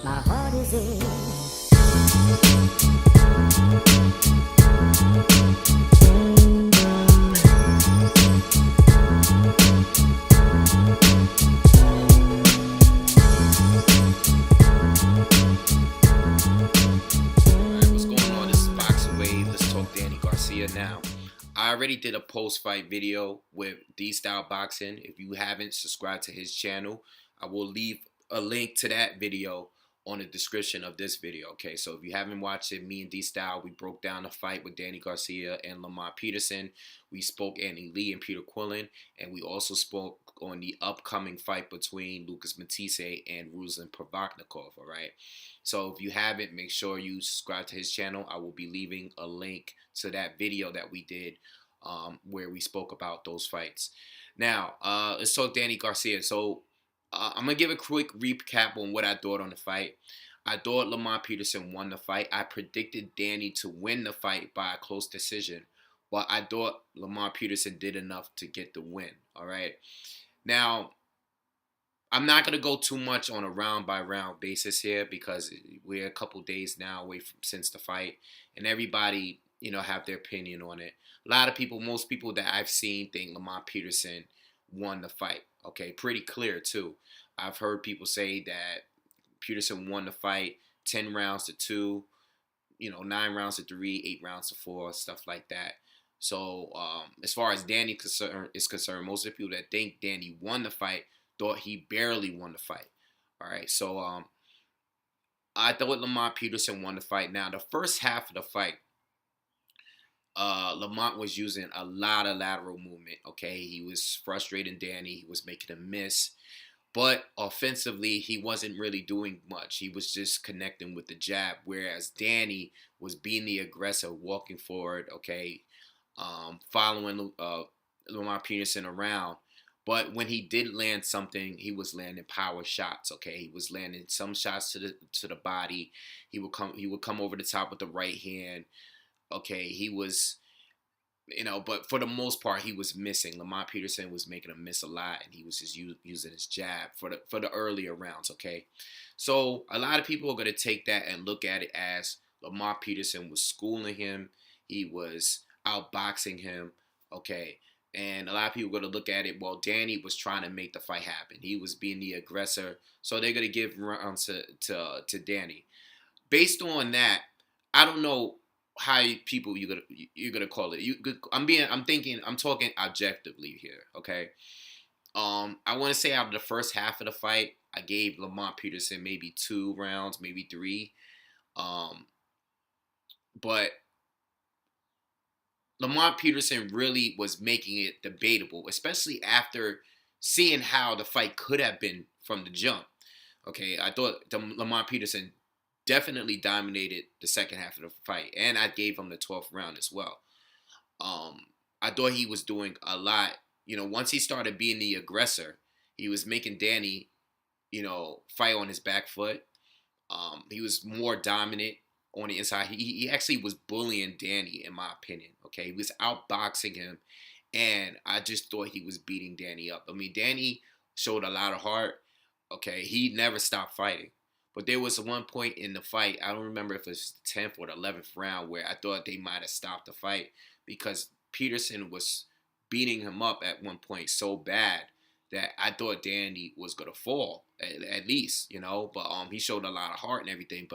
My heart is in. What's going on? This is BoxingWave. Let's talk Danny Garcia now. I already did a post-fight video with D-Style Boxing. If you haven't subscribed to his channel, I will leave a link to that video on the description of this video. Okay, so if you haven't watched it, me and D-Style, we broke down the fight with Danny Garcia and Lamont Peterson. We spoke Andy Lee and Peter Quillen, and we also spoke on the upcoming fight between Lucas Matisse and Ruslan Provodnikov. All right, so if you haven't, make sure you subscribe to his channel. I will be leaving a link to that video that we did where we spoke about those fights. Now, let's talk Danny Garcia. So I'm going to give a quick recap on what I thought on the fight. I thought Lamont Peterson won the fight. I predicted Danny to win the fight by a close decision, but I thought Lamont Peterson did enough to get the win. All right. Now, I'm not going to go too much on a round-by-round basis here because we're a couple days now away from since the fight, and everybody, have their opinion on it. A lot of people, most people that I've seen think Lamont Peterson won the fight. Okay, pretty clear too. I've heard people say that Peterson won the fight 10 rounds to 2, 9 rounds to 3, 8 rounds to 4, stuff like that. So as far as Danny is concerned, most of the people that think Danny won the fight thought he barely won the fight. All right, so I thought Lamont Peterson won the fight. Now, the first half of the fight, Lamont was using a lot of lateral movement, okay? He was frustrating Danny. He was making him miss. But offensively, he wasn't really doing much. He was just connecting with the jab, whereas Danny was being the aggressor, walking forward, okay, following Lamont Peterson around. But when he did land something, he was landing power shots, okay? He was landing some shots to the body. He would come over the top with the right hand. Okay, he was, but for the most part, he was missing. Lamont Peterson was making him miss a lot, and he was just using his jab for the earlier rounds, okay? So a lot of people are going to take that and look at it as Lamont Peterson was schooling him. He was outboxing him, okay? And a lot of people are going to look at it, well, Danny was trying to make the fight happen. He was being the aggressor, so they're going to give rounds to Danny. Based on that, I don't know how you're gonna call it. I'm talking objectively here, okay? I want to say out of the first half of the fight, I gave Lamont Peterson maybe 2 rounds, maybe 3. But Lamont Peterson really was making it debatable, especially after seeing how the fight could have been from the jump. Okay, I thought Lamont Peterson definitely dominated the second half of the fight, and I gave him the 12th round as well. I thought he was doing a lot. Once he started being the aggressor, he was making Danny, fight on his back foot. He was more dominant on the inside. He actually was bullying Danny, in my opinion. Okay, he was outboxing him, and I just thought he was beating Danny up. I mean, Danny showed a lot of heart. Okay, he never stopped fighting. But there was one point in the fight, I don't remember if it was the 10th or the 11th round, where I thought they might have stopped the fight because Peterson was beating him up at one point so bad that I thought Danny was going to fall, at least, But he showed a lot of heart and everything.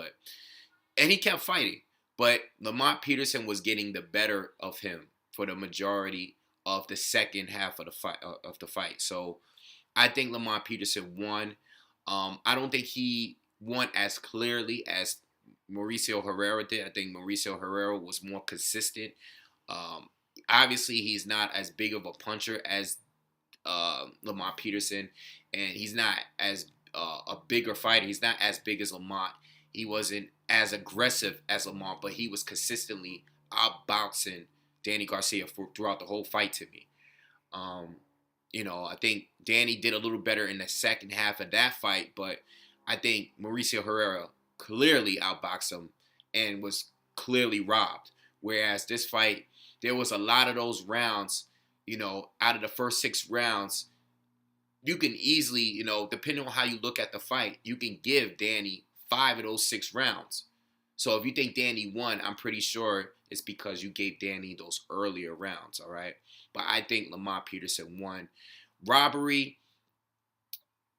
And he kept fighting. But Lamont Peterson was getting the better of him for the majority of the second half of the fight. So I think Lamont Peterson won. I don't think he won as clearly as Mauricio Herrera did. I think Mauricio Herrera was more consistent. Obviously, he's not as big of a puncher as Lamont Peterson, and he's not as a bigger fighter. He's not as big as Lamont. He wasn't as aggressive as Lamont, but he was consistently outboxing Danny Garcia throughout the whole fight to me. I think Danny did a little better in the second half of that fight, but I think Mauricio Herrera clearly outboxed him and was clearly robbed. Whereas this fight, there was a lot of those rounds, out of the first 6 rounds, you can easily, depending on how you look at the fight, you can give Danny 5 of those 6 rounds. So if you think Danny won, I'm pretty sure it's because you gave Danny those earlier rounds, all right? But I think Lamont Peterson won. Robbery,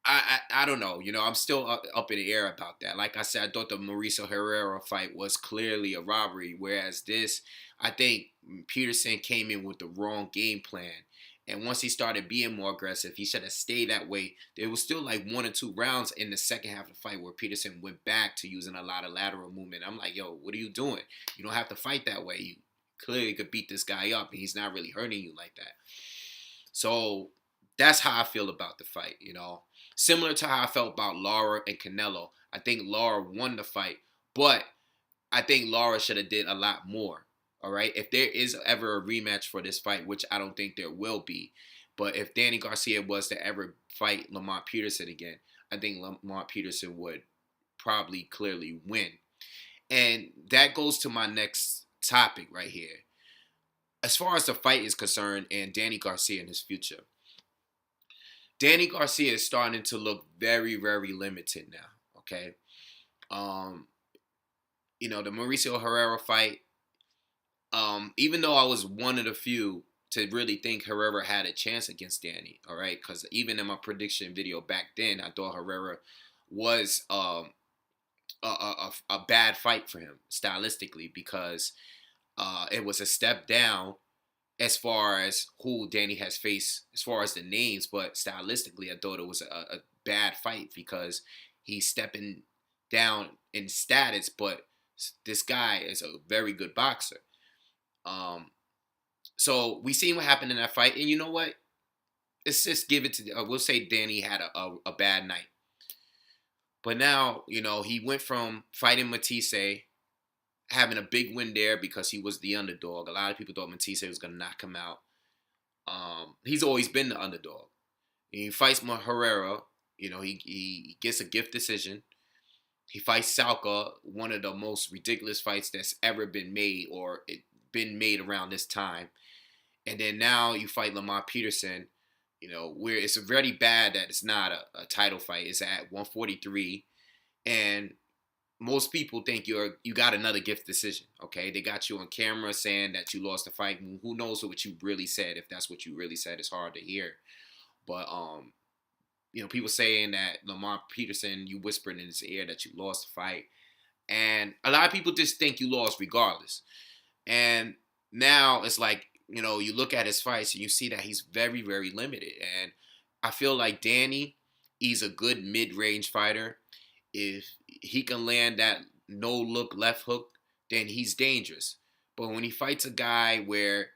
I don't know. I'm still up in the air about that. Like I said, I thought the Mauricio Herrera fight was clearly a robbery, whereas this, I think Peterson came in with the wrong game plan. And once he started being more aggressive, he should have stayed that way. There was still like 1 or 2 rounds in the second half of the fight where Peterson went back to using a lot of lateral movement. I'm like, yo, what are you doing? You don't have to fight that way. You clearly could beat this guy up, and he's not really hurting you like that. So that's how I feel about the fight, Similar to how I felt about Lara and Canelo. I think Lara won the fight, but I think Lara should have did a lot more. All right. If there is ever a rematch for this fight, which I don't think there will be, but if Danny Garcia was to ever fight Lamont Peterson again, I think Lamont Peterson would probably clearly win. And that goes to my next topic right here. As far as the fight is concerned and Danny Garcia and his future, Danny Garcia is starting to look very, very limited now. Okay. The Mauricio Herrera fight, even though I was one of the few to really think Herrera had a chance against Danny, all right? Because even in my prediction video back then, I thought Herrera was a bad fight for him stylistically because it was a step down as far as who Danny has faced, as far as the names, but stylistically, I thought it was a bad fight because he's stepping down in status, but this guy is a very good boxer. So we seen what happened in that fight, and you know what? Let's just give it to. We'll say Danny had a bad night, but now he went from fighting Matisse, having a big win there because he was the underdog. A lot of people thought Matisse was gonna knock him out. He's always been the underdog. He fights Herrera. He gets a gift decision. He fights Salka, one of the most ridiculous fights that's ever been made or been made around this time. And then now you fight Lamont Peterson, where it's already bad that it's not a title fight. It's at 143. And most people think you got another gift decision, okay? They got you on camera saying that you lost the fight. Who knows what you really said? If that's what you really said, it's hard to hear. But, people saying that Lamont Peterson, you whispered in his ear that you lost the fight. And a lot of people just think you lost regardless. And now it's like, you look at his fights and you see that he's very, very limited. And I feel like Danny, he's a good mid-range fighter. If he can land that no-look left hook, then he's dangerous. But when he fights a guy where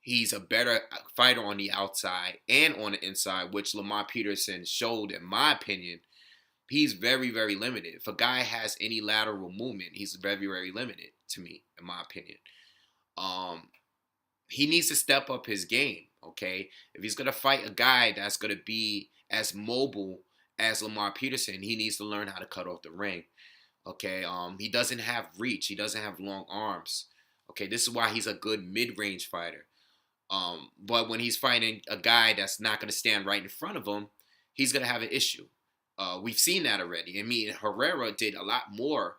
he's a better fighter on the outside and on the inside, which Lamont Peterson showed, in my opinion, he's very, very limited. If a guy has any lateral movement, he's very, very limited to me, in my opinion. He needs to step up his game, okay? If he's going to fight a guy that's going to be as mobile as Lamont Peterson, he needs to learn how to cut off the ring, okay? He doesn't have reach. He doesn't have long arms, okay? This is why he's a good mid-range fighter. But when he's fighting a guy that's not going to stand right in front of him, he's going to have an issue. We've seen that already. I mean, Herrera did a lot more.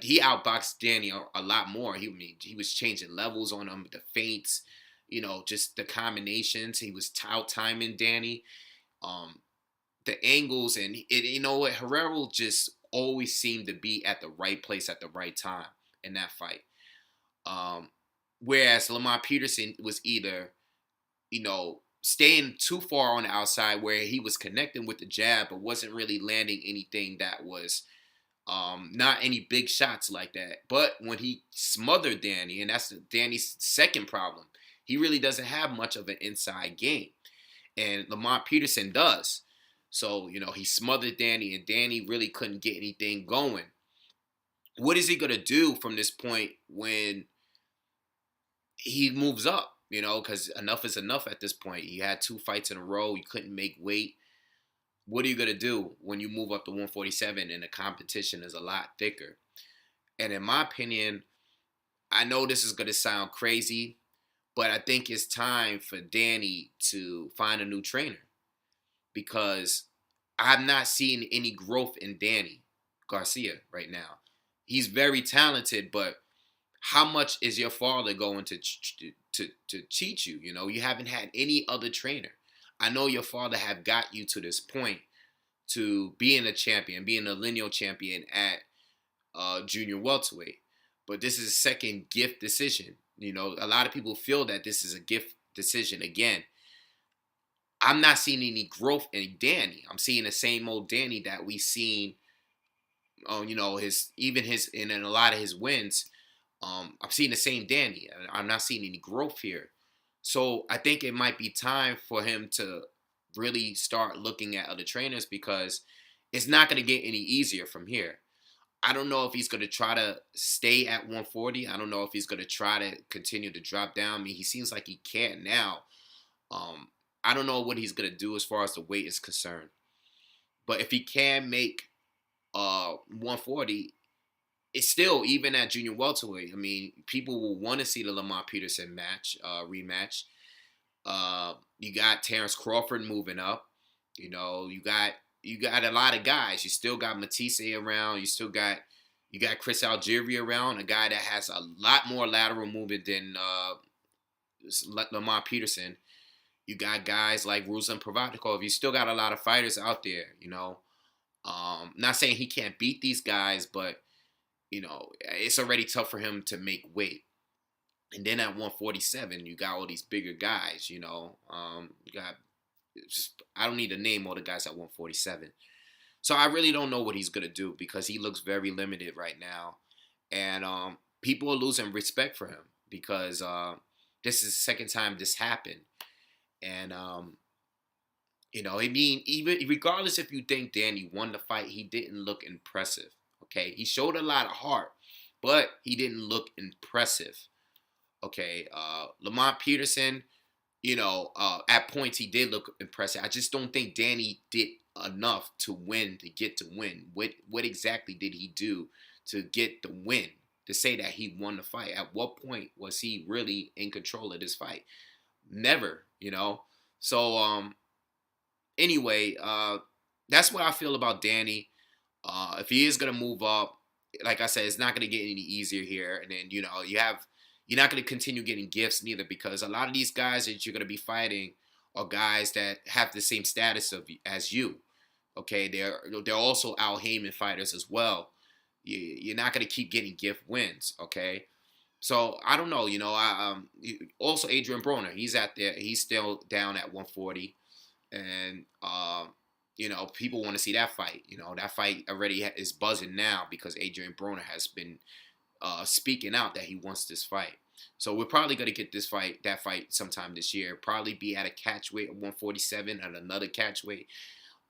He outboxed Danny a lot more. He was changing levels on him, the feints, just the combinations. He was out-timing Danny, the angles, and you know what? Herrera just always seemed to be at the right place at the right time in that fight. Whereas Lamont Peterson was either, staying too far on the outside where he was connecting with the jab but wasn't really landing anything that was not any big shots like that. But when he smothered Danny, and that's Danny's second problem, he really doesn't have much of an inside game. And Lamont Peterson does. So, he smothered Danny, and Danny really couldn't get anything going. What is he going to do from this point when he moves up? Because enough is enough at this point. You had 2 fights in a row. You couldn't make weight. What are you going to do when you move up to 147 and the competition is a lot thicker? And in my opinion, I know this is going to sound crazy, but I think it's time for Danny to find a new trainer because I'm not seeing any growth in Danny. Garcia right now. He's very talented, but how much is your father going to cheat you? You know, you haven't had any other trainer. I know your father have got you to this point to being a champion, being a lineal champion at junior welterweight. But this is a second gift decision. You know, a lot of people feel that this is a gift decision again. I'm not seeing any growth in Danny. I'm seeing the same old Danny that we seen. You know, his in a lot of his wins. I'm seeing the same Danny. I'm not seeing any growth here. So I think it might be time for him to really start looking at other trainers because it's not going to get any easier from here. I don't know if he's going to try to stay at 140. I don't know if he's going to try to continue to drop down. I mean, he seems like he can't now. I don't know what he's going to do as far as the weight is concerned. But if he can make 140, it's still, even at junior welterweight, I mean, people will want to see the Lamont Peterson rematch. You got Terrence Crawford moving up. You know, you got a lot of guys. You still got Matisse around. You got Chris Algieri around, a guy that has a lot more lateral movement than Lamont Peterson. You got guys like Ruslan Provodnikov. You still got a lot of fighters out there, you know. Not saying he can't beat these guys, but, you know, it's already tough for him to make weight. And then at 147, you got all these bigger guys, you know. I don't need to name all the guys at 147. So I really don't know what he's going to do because he looks very limited right now. And people are losing respect for him because this is the second time this happened. And, you know, I mean, even regardless if you think Danny won the fight, he didn't look impressive. Okay, he showed a lot of heart, but he didn't look impressive. Okay, Lamont Peterson, you know, at points he did look impressive. I just don't think Danny did enough to win, to get to win. What exactly did he do to get the win, to say that he won the fight? At what point was he really in control of this fight? Never, you know. So, anyway, that's what I feel about Danny. If he is going to move up, like I said, it's not going to get any easier here. And then, you know, you're not going to continue getting gifts neither because a lot of these guys that you're going to be fighting are guys that have the same status as you. Okay, they're also Al Heyman fighters as well. You're not going to keep getting gift wins, okay? So I don't know, you know. Also Adrian Broner, he's out there. He's still down at 140, and you know, people want to see that fight. You know, that fight already is buzzing now because Adrian Broner has been speaking out that he wants this fight. So we're probably going to get that fight sometime this year. Probably be at a catch weight of 147 at another catch weight.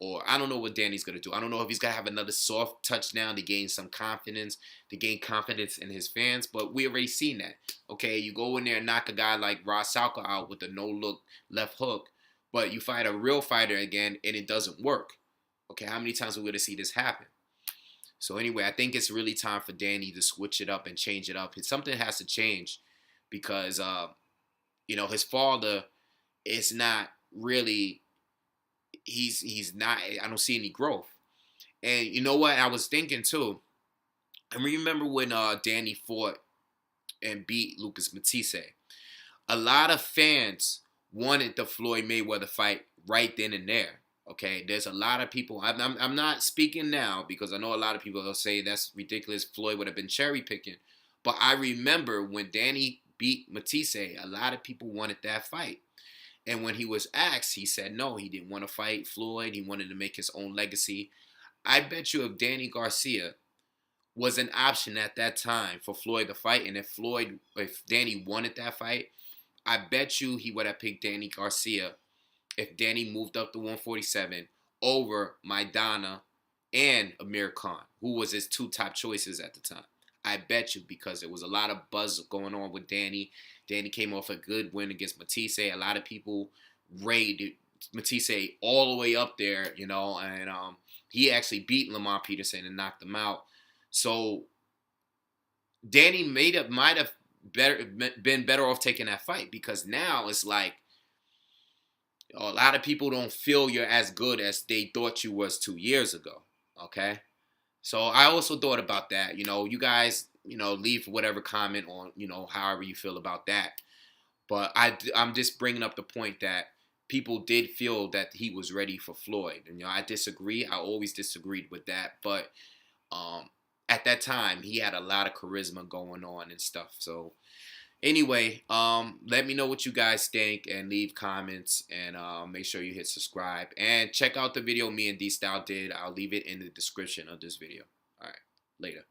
Or I don't know what Danny's going to do. I don't know if he's going to have another soft touchdown to gain some confidence, to gain confidence in his fans. But we already seen that. Okay, you go in there and knock a guy like Ross Salka out with a no-look left hook. But you fight a real fighter again and it doesn't work. Okay, how many times are we going to see this happen? So anyway, I think it's really time for Danny to switch it up and change it up. Something has to change because, you know, his father is not really, he's not, I don't see any growth. And you know what I was thinking too? I remember when Danny fought and beat Lucas Matisse. A lot of fans wanted the Floyd Mayweather fight right then and there. Okay, there's a lot of people. I'm not speaking now because I know a lot of people will say that's ridiculous. Floyd would have been cherry picking. But I remember when Danny beat Matisse, a lot of people wanted that fight. And when he was asked, he said no, he didn't want to fight Floyd. He wanted to make his own legacy. I bet you if Danny Garcia was an option at that time for Floyd to fight, and if Danny wanted that fight, I bet you he would have picked Danny Garcia if Danny moved up to 147 over Maidana and Amir Khan, who was his two top choices at the time. I bet you, because there was a lot of buzz going on with Danny. Danny came off a good win against Matisse. A lot of people rated Matisse all the way up there, you know, and he actually beat Lamont Peterson and knocked him out. So Danny might have been better off taking that fight because now it's like, a lot of people don't feel you're as good as they thought you was 2 years ago, okay? So I also thought about that. You guys, leave whatever comment on, however you feel about that. But I'm just bringing up the point that people did feel that he was ready for Floyd. And, I disagree. I always disagreed with that. But at that time, he had a lot of charisma going on and stuff. So anyway, let me know what you guys think and leave comments, and make sure you hit subscribe and check out the video me and D Style did. I'll leave it in the description of this video. All right, later.